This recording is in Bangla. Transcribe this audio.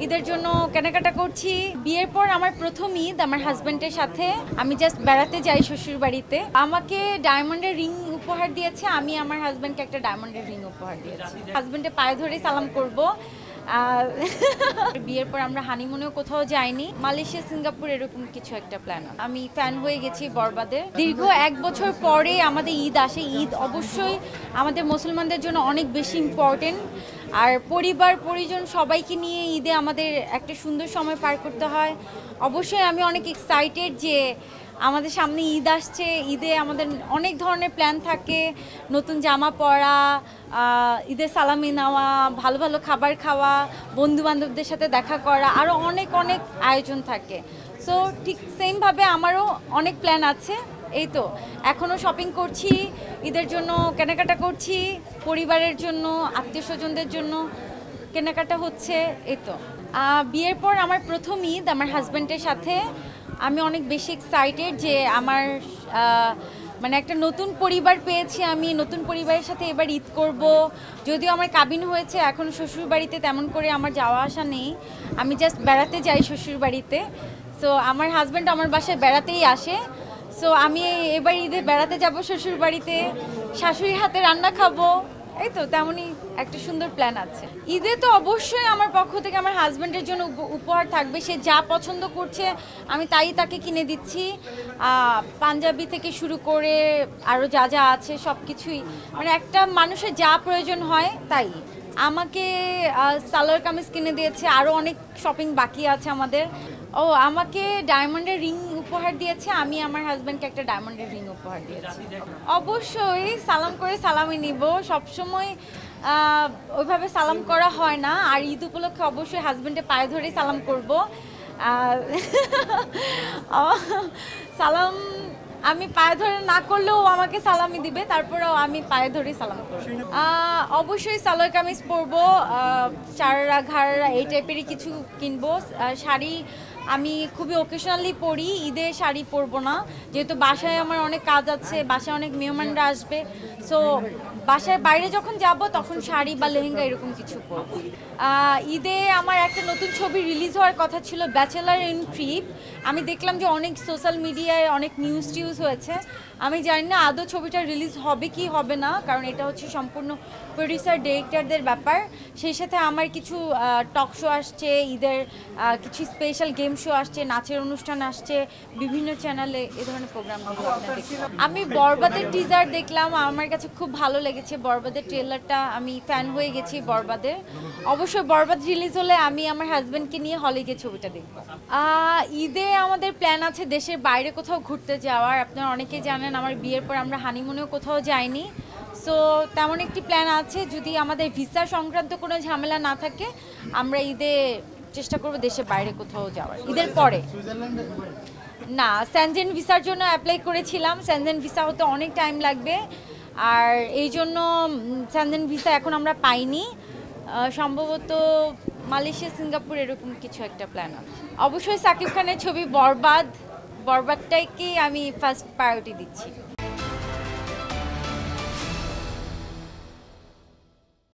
ঈদের জন্য কেনাকাটা করছি। বিয়ের পর আমার প্রথম ঈদ আমার হাজবেন্ডের সাথে। আমি জাস্ট বেড়াতে যাই শ্বশুর বাড়িতে। আমাকে ডায়মন্ডের রিং উপহার দিয়েছে, আমি আমার হাজবেন্ডকে একটা ডায়মন্ডের রিং উপহার দিয়েছি। হাজবেন্ডের পায়ে ধরে সালাম করব। বিয়ের পর আমরা হানিমুনেও কোথাও যাইনি, মালয়েশিয়া সিঙ্গাপুর এরকম কিছু একটা প্ল্যান। আমি ফ্যান হয়ে গেছি বরবাদের। দীর্ঘ 1 বছর পরে আমাদের ঈদ আসে। ঈদ অবশ্যই আমাদের মুসলমানদের জন্য অনেক বেশি ইম্পর্টেন্ট। আর পরিবার পরিজন সবাইকে নিয়ে ঈদে আমাদের একটা সুন্দর সময় পার করতে হয়। অবশ্যই আমি অনেক এক্সাইটেড যে আমাদের সামনে ঈদ আসছে। ঈদে আমাদের অনেক ধরনের প্ল্যান থাকে, নতুন জামা পরা, ঈদের সালামি নেওয়া, ভালো ভালো খাবার খাওয়া, বন্ধু বান্ধবদের সাথে দেখা করা, আরও অনেক অনেক আয়োজন থাকে। সো ঠিক সেমভাবে আমারও অনেক প্ল্যান আছে। এই তো এখনও শপিং করছি, ঈদের জন্য কেনাকাটা করছি, পরিবারের জন্য, আত্মীয় স্বজনদের জন্য কেনাকাটা হচ্ছে। এই তো বিয়ের পর আমার প্রথম ঈদ আমার হাজব্যান্ডের সাথে। আমি অনেক বেশি এক্সাইটেড যে আমার মানে একটা নতুন পরিবার পেয়েছি। আমি নতুন পরিবারের সাথে এবার ঈদ করব। যদিও আমার কাবিন হয়েছে, এখন শ্বশুর বাড়িতে তেমন করে আমার যাওয়া আসা নেই। আমি জাস্ট বেড়াতে যাই শ্বশুর বাড়িতে। সো আমার হাজব্যান্ড আমার বাসায় বেড়াতেই আসে। সো আমি এবার ঈদে বেড়াতে যাব শ্বশুর বাড়িতে, শাশুড়ির হাতে রান্না খাবো। এই তো তেমনই একটা সুন্দর প্ল্যান আছে। ঈদে তো অবশ্যই আমার পক্ষ থেকে আমার হাজব্যান্ডের জন্য উপহার থাকবে। সে যা পছন্দ করছে আমি তাই তাকে কিনে দিচ্ছি। পাঞ্জাবি থেকে শুরু করে আরও যা যা আছে সব কিছুই, মানে একটা মানুষের যা প্রয়োজন হয় তাই। আমাকে সালোয়ার কামিজ কিনে দিয়েছে, আরও অনেক শপিং বাকি আছে আমাদের। ও আমাকে ডায়মন্ডের রিং উপহার দিয়েছে, আমি আমার হাজব্যান্ডকে একটা ডায়মন্ডের রিং উপহার দিয়েছি। অবশ্যই সালাম করে সালামি নিব। সবসময় ওইভাবে সালাম করা হয় না, আর ঈদ উপলক্ষে অবশ্যই হাজব্যান্ডের পায়ে ধরেই সালাম করব। সালাম আমি পায়ে ধরে না করলেও আমাকে সালামি দিবে, তারপরেও আমি পায়ে ধরেই সালাম করব। অবশ্যই সালোয়ার কামিজ পরবো, চাররা ঘাড়রা এই টাইপেরই কিছু কিনবো। শাড়ি আমি খুবই ওকেশনালি পরি, ঈদে শাড়ি পরবো না, যেহেতু বাসায় আমার অনেক কাজ আছে, বাসায় অনেক মেহমানরা আসবে। সো বাসার বাইরে যখন যাব তখন শাড়ি বা লেহেঙ্গা এরকম কিছু পরবো। ঈদে আমার একটা নতুন ছবি রিলিজ হওয়ার কথা ছিল, ব্যাচেলার ইন ট্রিপ। আমি দেখলাম যে অনেক সোশ্যাল মিডিয়ায় অনেক নিউজ টিউজ হয়েছে। আমি জানি না আদৌ ছবিটা রিলিজ হবে কি হবে না, কারণ এটা হচ্ছে সম্পূর্ণ প্রডিউসার ডিরেক্টরদের ব্যাপার। সেই সাথে আমার কিছু টক শো আসছে, ঈদের কিছু স্পেশাল গেম শো আসছে, নাচের অনুষ্ঠান আসছে বিভিন্ন চ্যানেলে। এ ধরনের প্রোগ্রামগুলো আমি বরবাদের টিজার দেখলাম, আমার কাছে খুব ভালো লেগেছে বরবাদের ট্রেলারটা। আমি ফ্যান হয়ে গেছি বরবাদের। অবশ্যই বরবাদ রিলিজ হলে আমি আমার হাজব্যান্ডকে নিয়ে হলে গিয়ে ছবিটা দেখব। ঈদে আমাদের প্ল্যান আছে দেশের বাইরে কোথাও ঘুরতে যাওয়ার। আপনারা অনেকেই জানেন আমার বিয়ের পর আমরা হানিমুনেও কোথাও যাইনি। সো তেমন একটি প্ল্যান আছে, যদি আমাদের ভিসা সংক্রান্ত কোনো ঝামেলা না থাকে আমরা ঈদে চেষ্টা করব দেশের বাইরে কোথাও যাওয়ার। ঈদের পরে না, সেনজেন ভিসার জন্য অ্যাপ্লাই করেছিলাম, সেনজেন ভিসা হতে অনেক টাইম লাগবে, আর এই জন্য সেনজেন ভিসা এখন আমরা পাইনি। সম্ভবত মালয়েশিয়া সিঙ্গাপুর এরকম কিছু একটা প্ল্যান আছে। অবশ্যই সাকিব খানের ছবি বরবাদটাকেই আমি ফার্স্ট প্রায়োরিটি দিচ্ছি।